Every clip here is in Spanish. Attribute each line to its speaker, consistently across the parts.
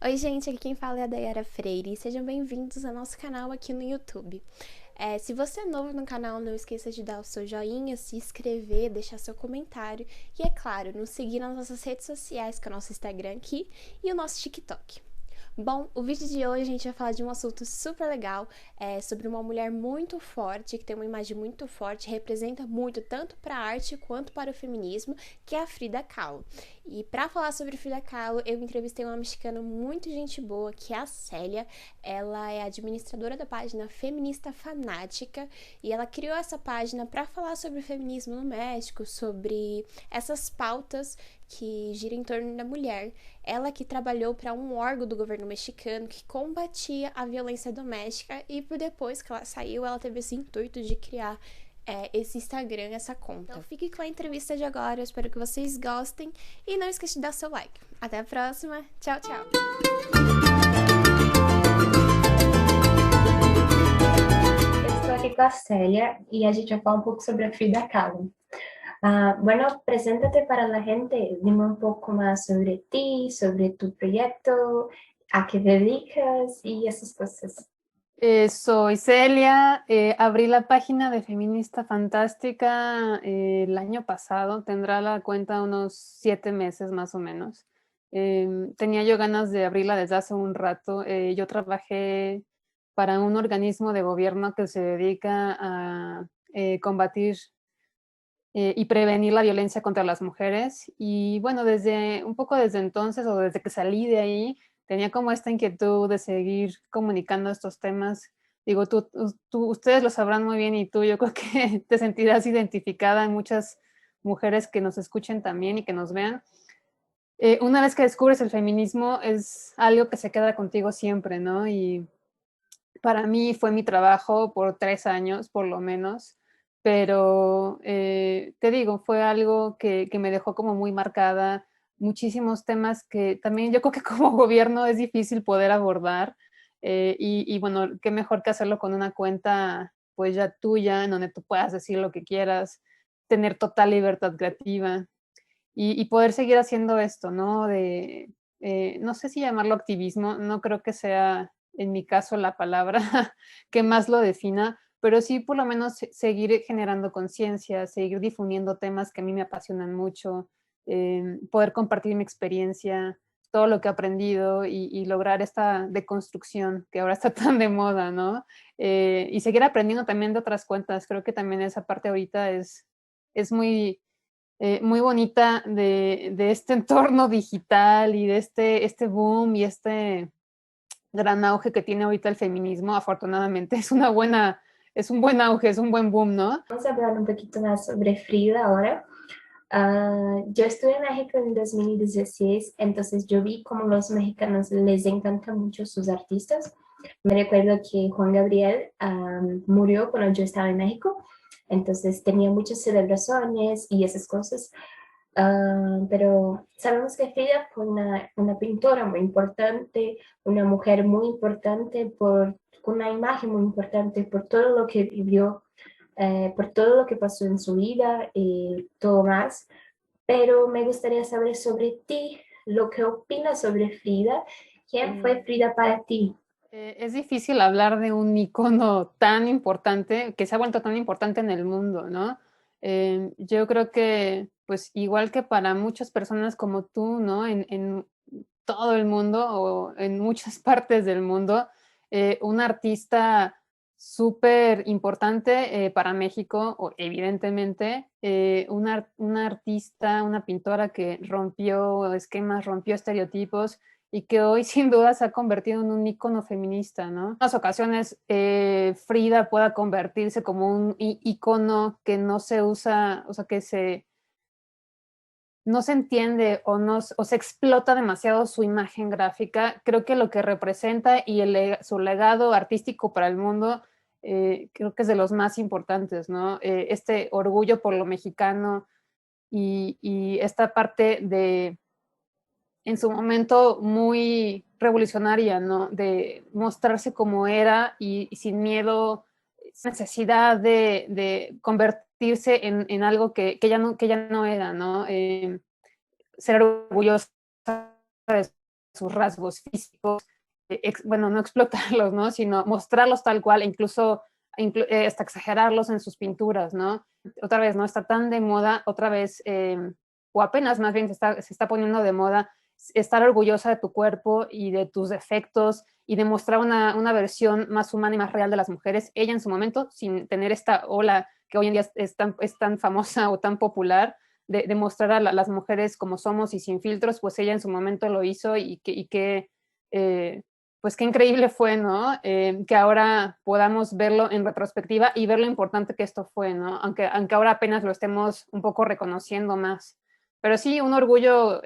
Speaker 1: Oi, gente, aqui quem fala é a Dayara Freire e sejam bem-vindos ao nosso canal aqui no YouTube. Se você é novo no canal, não esqueça de dar o seu joinha, se inscrever, deixar seu comentário e, é claro, nos seguir nas nossas redes sociais, que é o nosso Instagram aqui e o nosso TikTok. Bom, o vídeo de hoje a gente vai falar de um assunto super legal, sobre uma mulher muito forte, que tem uma imagem muito forte, representa muito tanto para a arte quanto para o feminismo, que é a Frida Kahlo. E para falar sobre Frida Kahlo, eu entrevistei uma mexicana muito gente boa, que é a Célia. Ela é administradora da página Feminista Fanática e ela criou essa página para falar sobre o feminismo no México, sobre essas pautas que giram em torno da mulher. Ela que trabalhou para um órgão do governo mexicano que combatia a violência doméstica e por depois que ela saiu, ela teve esse intuito de criar esse Instagram, essa conta. Então fique com a entrevista de agora, eu espero que vocês gostem e não esqueça de dar seu like. Até a próxima, tchau, tchau!
Speaker 2: Eu estou aqui com a Célia y a gente vai falar un poco sobre Frida Kahlo. Bueno, preséntate para la gente, dime un poco más sobre ti, sobre tu proyecto, a qué te dedicas y esas cosas.
Speaker 3: Soy Celia, abrí la página de Feminista Fantástica el año pasado, tendrá la cuenta unos 7 meses más o menos. Tenía yo ganas de abrirla desde hace un rato. Yo trabajé para un organismo de gobierno que se dedica a combatir y prevenir la violencia contra las mujeres. Y bueno, un poco desde entonces o desde que salí de ahí, tenía como esta inquietud de seguir comunicando estos temas. Digo, ustedes lo sabrán muy bien y tú, yo creo que te sentirás identificada en muchas mujeres que nos escuchen también y que nos vean. Una vez que descubres el feminismo es algo que se queda contigo siempre, ¿no? Y para mí fue mi trabajo por 3 años, por lo menos, pero te digo, fue algo que me dejó como muy marcada, muchísimos temas que también yo creo que como gobierno es difícil poder abordar, y bueno, qué mejor que hacerlo con una cuenta pues ya tuya, en donde tú puedas decir lo que quieras, tener total libertad creativa y poder seguir haciendo esto, ¿no? No sé si llamarlo activismo, no creo que sea en mi caso la palabra que más lo defina, pero sí por lo menos seguir generando conciencia, seguir difundiendo temas que a mí me apasionan mucho, poder compartir mi experiencia, todo lo que he aprendido y lograr esta deconstrucción que ahora está tan de moda, ¿no? Y seguir aprendiendo también de otras cuentas. Creo que también esa parte ahorita es muy bonita de este entorno digital y de este boom y este gran auge que tiene ahorita el feminismo. Afortunadamente es un buen auge, es un buen boom, ¿no?
Speaker 2: Vamos a hablar un poquito más sobre Frida ahora. Yo estuve en México en 2016, entonces yo vi cómo los mexicanos les encantan mucho sus artistas. Me recuerdo que Juan Gabriel murió cuando yo estaba en México, entonces tenía muchas celebraciones y esas cosas. Pero sabemos que Frida fue una pintora muy importante, una mujer muy importante, con una imagen muy importante por todo lo que vivió, por todo lo que pasó en su vida y todo más. Pero me gustaría saber sobre ti, lo que opinas sobre Frida. ¿Quién fue Frida para ti?
Speaker 3: Es difícil hablar de un icono tan importante, que se ha vuelto tan importante en el mundo, ¿no? Yo creo que, pues igual que para muchas personas como tú, ¿no? En todo el mundo o en muchas partes del mundo, un artista súper importante para México, evidentemente, una artista, una pintora que rompió esquemas, rompió estereotipos, y que hoy sin duda se ha convertido en un ícono feminista, ¿no? En unas ocasiones Frida pueda convertirse como un ícono que no se usa, o sea, no se entiende o se explota demasiado su imagen gráfica. Creo que lo que representa y su legado artístico para el mundo, creo que es de los más importantes, ¿no? Este orgullo por lo mexicano y esta parte en su momento muy revolucionaria, ¿no? De mostrarse como era y sin miedo, sin necesidad de convertirse en algo que ya no era, ¿no? Ser orgullosa de sus rasgos físicos, bueno, no explotarlos, ¿no? Sino mostrarlos tal cual, e incluso hasta exagerarlos en sus pinturas, ¿no? Otra vez, ¿no? Está tan de moda, otra vez, o apenas más bien se está poniendo de moda estar orgullosa de tu cuerpo y de tus defectos y demostrar una versión más humana y más real de las mujeres. Ella en su momento, sin tener esta ola que hoy en día es tan famosa o tan popular, de mostrar a las mujeres como somos y sin filtros, pues ella en su momento lo hizo y que pues qué increíble fue, ¿no? Que ahora podamos verlo en retrospectiva y ver lo importante que esto fue, ¿no? Aunque ahora apenas lo estemos un poco reconociendo más. Pero sí, un orgullo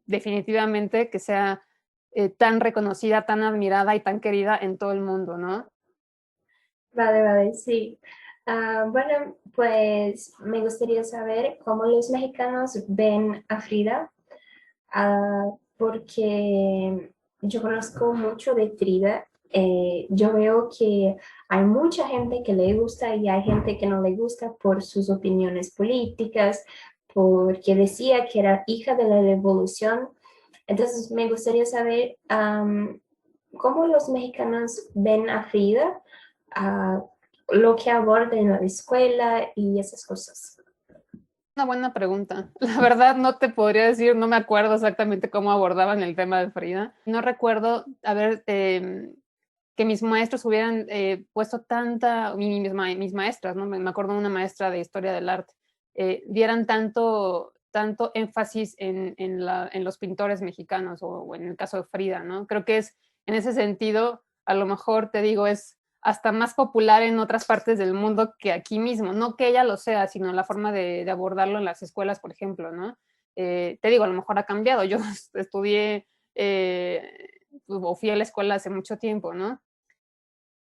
Speaker 3: definitivamente que sea tan reconocida, tan admirada y tan querida en todo el mundo, ¿no?
Speaker 2: Vale, sí. Bueno, pues me gustaría saber cómo los mexicanos ven a Frida, porque yo conozco mucho de Frida. Yo veo que hay mucha gente que le gusta y hay gente que no le gusta por sus opiniones políticas, porque decía que era hija de la revolución. Entonces me gustaría saber cómo los mexicanos ven a Frida, ah, lo que aborda en la escuela y esas cosas.
Speaker 3: Una buena pregunta. La verdad no te podría decir, no me acuerdo exactamente cómo abordaban el tema de Frida. No recuerdo que mis maestros hubieran puesto mis maestras, ¿no? Me acuerdo de una maestra de historia del arte, dieran tanto énfasis en los pintores mexicanos o en el caso de Frida, ¿no? Creo que es, en ese sentido, a lo mejor te digo, es hasta más popular en otras partes del mundo que aquí mismo. No que ella lo sea, sino la forma de abordarlo en las escuelas, por ejemplo, ¿no? Te digo, a lo mejor ha cambiado. Yo estudié o fui a la escuela hace mucho tiempo, ¿no?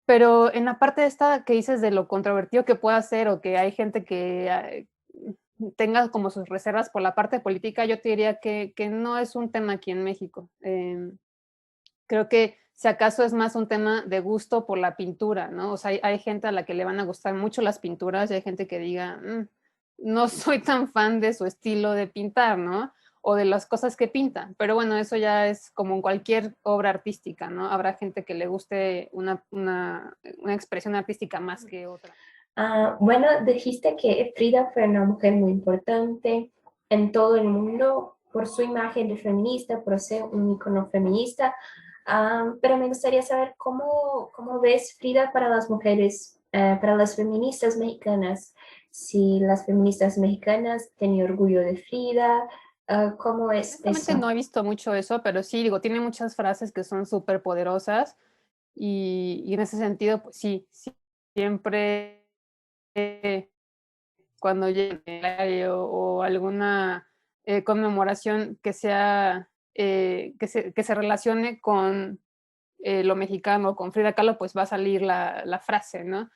Speaker 3: Pero en la parte esta que dices de lo controvertido que pueda ser o que hay gente que tenga como sus reservas por la parte política, yo te diría que no es un tema aquí en México. Creo que si acaso es más un tema de gusto por la pintura, ¿no? O sea, hay gente a la que le van a gustar mucho las pinturas y hay gente que diga, no soy tan fan de su estilo de pintar, ¿no? O de las cosas que pinta. Pero bueno, eso ya es como en cualquier obra artística, ¿no? Habrá gente que le guste una expresión artística más que otra.
Speaker 2: Bueno, dijiste que Frida fue una mujer muy importante en todo el mundo por su imagen de feminista, por ser un icono feminista. Pero me gustaría saber cómo ves Frida para las mujeres, para las feministas mexicanas. Si las feministas mexicanas tienen orgullo de Frida, ¿cómo es
Speaker 3: Honestamente
Speaker 2: eso?
Speaker 3: no he visto mucho eso, pero sí, digo, tiene muchas frases que son súper poderosas y en ese sentido, pues sí, siempre cuando llegue o alguna conmemoración que sea, que se relacione con lo mexicano, con Frida Kahlo, pues va a salir la frase, ¿no?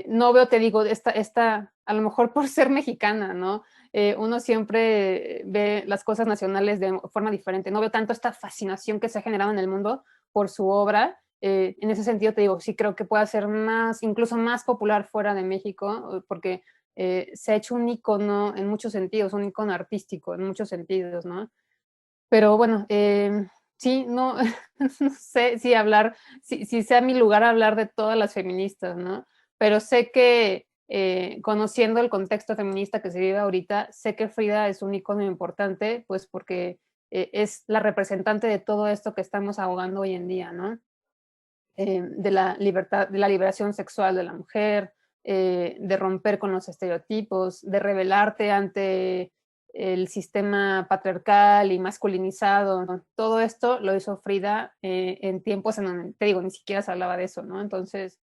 Speaker 3: No veo, te digo, a lo mejor por ser mexicana, ¿no? Uno siempre ve las cosas nacionales de forma diferente. No veo tanto esta fascinación que se ha generado en el mundo por su obra. En ese sentido, te digo, sí creo que pueda ser más, incluso más popular fuera de México, porque se ha hecho un icono en muchos sentidos, un icono artístico en muchos sentidos, ¿no? Pero bueno, sí, no, no sé si sea mi lugar hablar de todas las feministas, ¿no? Pero sé que conociendo el contexto feminista que se vive ahorita, sé que Frida es un icono importante, pues porque es la representante de todo esto que estamos ahogando hoy en día, ¿no? De la libertad, de la liberación sexual de la mujer, de romper con los estereotipos, de rebelarte ante el sistema patriarcal y masculinizado, ¿no? Todo esto lo hizo Frida en tiempos en donde, te digo, ni siquiera se hablaba de eso, ¿no? Entonces...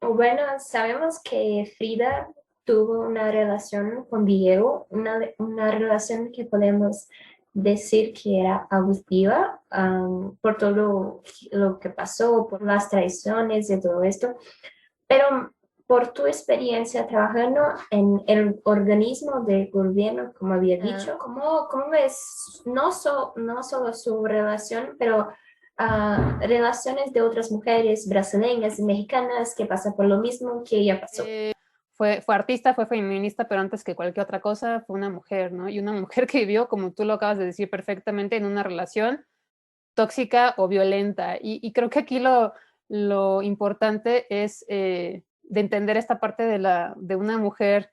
Speaker 2: Bueno, sabemos que Frida tuvo una relación con Diego, una relación que podemos decir que era abusiva, por todo lo que pasó, por las traiciones y todo esto. Pero por tu experiencia trabajando en el organismo de gobierno, como había dicho, ¿cómo ves no solo su relación, pero relaciones de otras mujeres brasileñas y mexicanas que pasan por lo mismo que ella pasó?
Speaker 3: Fue artista, fue feminista, pero antes que cualquier otra cosa fue una mujer, ¿no? Y una mujer que vivió, como tú lo acabas de decir perfectamente, en una relación tóxica o violenta. Y creo que aquí lo importante es de entender esta parte de una mujer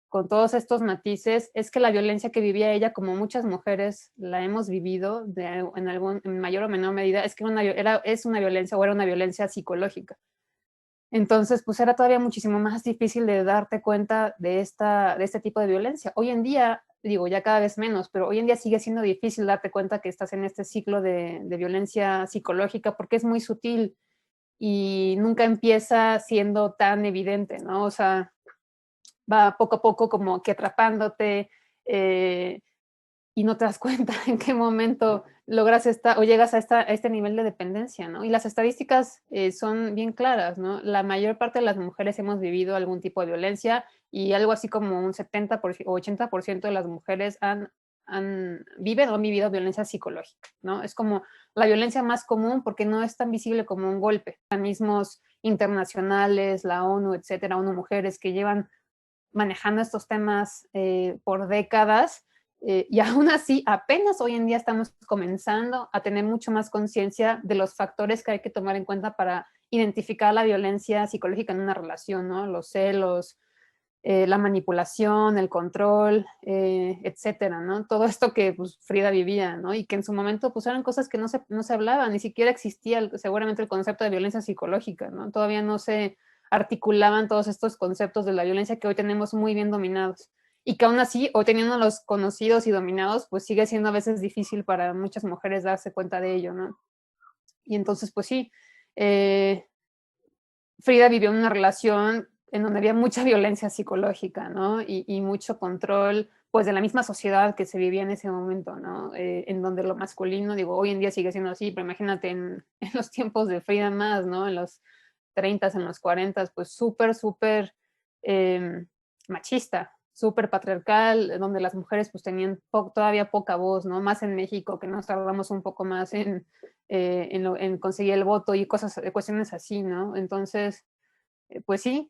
Speaker 3: con todos estos matices, es que la violencia que vivía ella, como muchas mujeres la hemos vivido en mayor o menor medida, es que es una violencia o era una violencia psicológica. Entonces, pues era todavía muchísimo más difícil de darte cuenta de este tipo de violencia. Hoy en día, digo, ya cada vez menos, pero hoy en día sigue siendo difícil darte cuenta que estás en este ciclo de violencia psicológica porque es muy sutil y nunca empieza siendo tan evidente, ¿no? O sea, va poco a poco como que atrapándote y no te das cuenta en qué momento logras o llegas a este nivel de dependencia, ¿no? Y las estadísticas son bien claras, ¿no? La mayor parte de las mujeres hemos vivido algún tipo de violencia y algo así como un 70% o 80% de las mujeres viven o han vivido violencia psicológica, ¿no? Es como la violencia más común porque no es tan visible como un golpe. Organismos internacionales, la ONU, etcétera, ONU Mujeres, que llevan manejando estos temas por décadas, y aún así apenas hoy en día estamos comenzando a tener mucho más conciencia de los factores que hay que tomar en cuenta para identificar la violencia psicológica en una relación, ¿no? Los celos, la manipulación, el control, etcétera, ¿no? Todo esto que pues, Frida vivía, ¿no? Y que en su momento pues eran cosas que no se hablaban, ni siquiera existía seguramente el concepto de violencia psicológica, ¿no? Todavía no se articulaban todos estos conceptos de la violencia que hoy tenemos muy bien dominados y que aún así, hoy teniéndolos conocidos y dominados, pues sigue siendo a veces difícil para muchas mujeres darse cuenta de ello, ¿no? Y entonces, pues sí, Frida vivió una relación en donde había mucha violencia psicológica, ¿no? Y mucho control, pues, de la misma sociedad que se vivía en ese momento, ¿no? En donde lo masculino, digo, hoy en día sigue siendo así, pero imagínate en los tiempos de Frida más, ¿no? En los 30, en los 40, pues súper machista, súper patriarcal, donde las mujeres pues tenían todavía poca voz, ¿no? Más en México, que nos tardamos un poco más en conseguir el voto y cuestiones así, ¿no? Entonces, pues sí,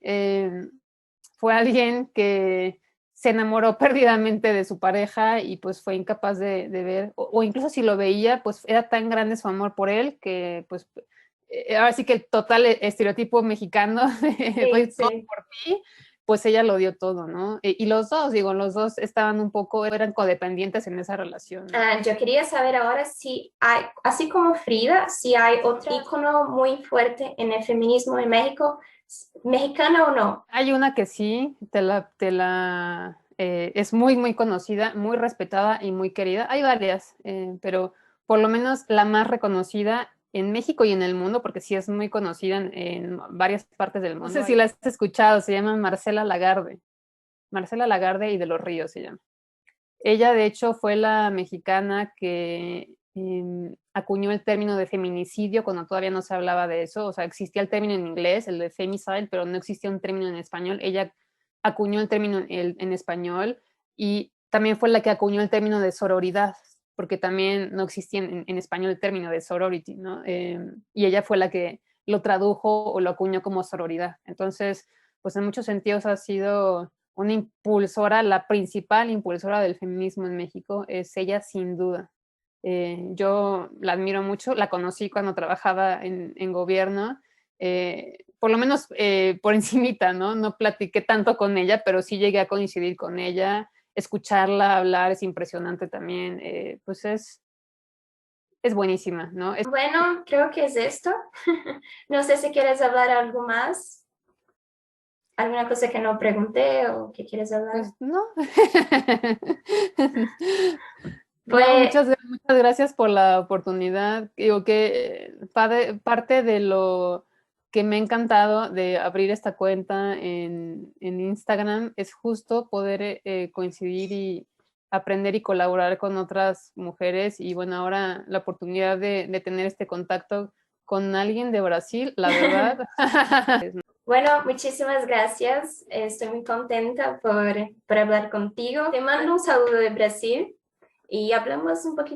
Speaker 3: fue alguien que se enamoró perdidamente de su pareja y pues fue incapaz de ver, o incluso si lo veía, pues era tan grande su amor por él que pues ahora sí que el total estereotipo mexicano,
Speaker 2: Sí,
Speaker 3: todo
Speaker 2: sí.
Speaker 3: por ti, pues ella lo dio todo, ¿no? Y los dos, digo, los dos estaban eran codependientes en esa relación, ¿no?
Speaker 2: Yo quería saber ahora si hay, así como Frida, si hay otro ícono muy fuerte en el feminismo en México, mexicana o no.
Speaker 3: Hay una que sí, es muy, muy conocida, muy respetada y muy querida. Hay varias, pero por lo menos la más reconocida en México y en el mundo, porque sí es muy conocida en varias partes del mundo. No sé si la has escuchado, se llama Marcela Lagarde. Marcela Lagarde y de los Ríos se llama. Ella, de hecho, fue la mexicana que acuñó el término de feminicidio cuando todavía no se hablaba de eso. O sea, existía el término en inglés, el de femicide, pero no existía un término en español. Ella acuñó el término en español y también fue la que acuñó el término de sororidad, porque también no existía en español el término de sorority, ¿no? Y ella fue la que lo tradujo o lo acuñó como sororidad. Entonces, pues en muchos sentidos ha sido una impulsora, la principal impulsora del feminismo en México, es ella sin duda. Yo la admiro mucho, la conocí cuando trabajaba en gobierno, por lo menos por encimita, ¿no? No platiqué tanto con ella, pero sí llegué a coincidir con ella, escucharla hablar es impresionante también, pues es buenísima, ¿no?
Speaker 2: Bueno, creo que es esto. No sé si quieres hablar algo más. ¿Alguna cosa que no pregunté o que quieres hablar?
Speaker 3: Pues no.
Speaker 2: Pues,
Speaker 3: No, muchas gracias por la oportunidad. Digo que parte de lo que me ha encantado de abrir esta cuenta en Instagram es justo poder coincidir y aprender y colaborar con otras mujeres. Y bueno, ahora la oportunidad de tener este contacto con alguien de Brasil, la verdad.
Speaker 2: bueno, muchísimas gracias. Estoy muy contenta por hablar contigo. Te mando un saludo de Brasil y hablamos un poquito.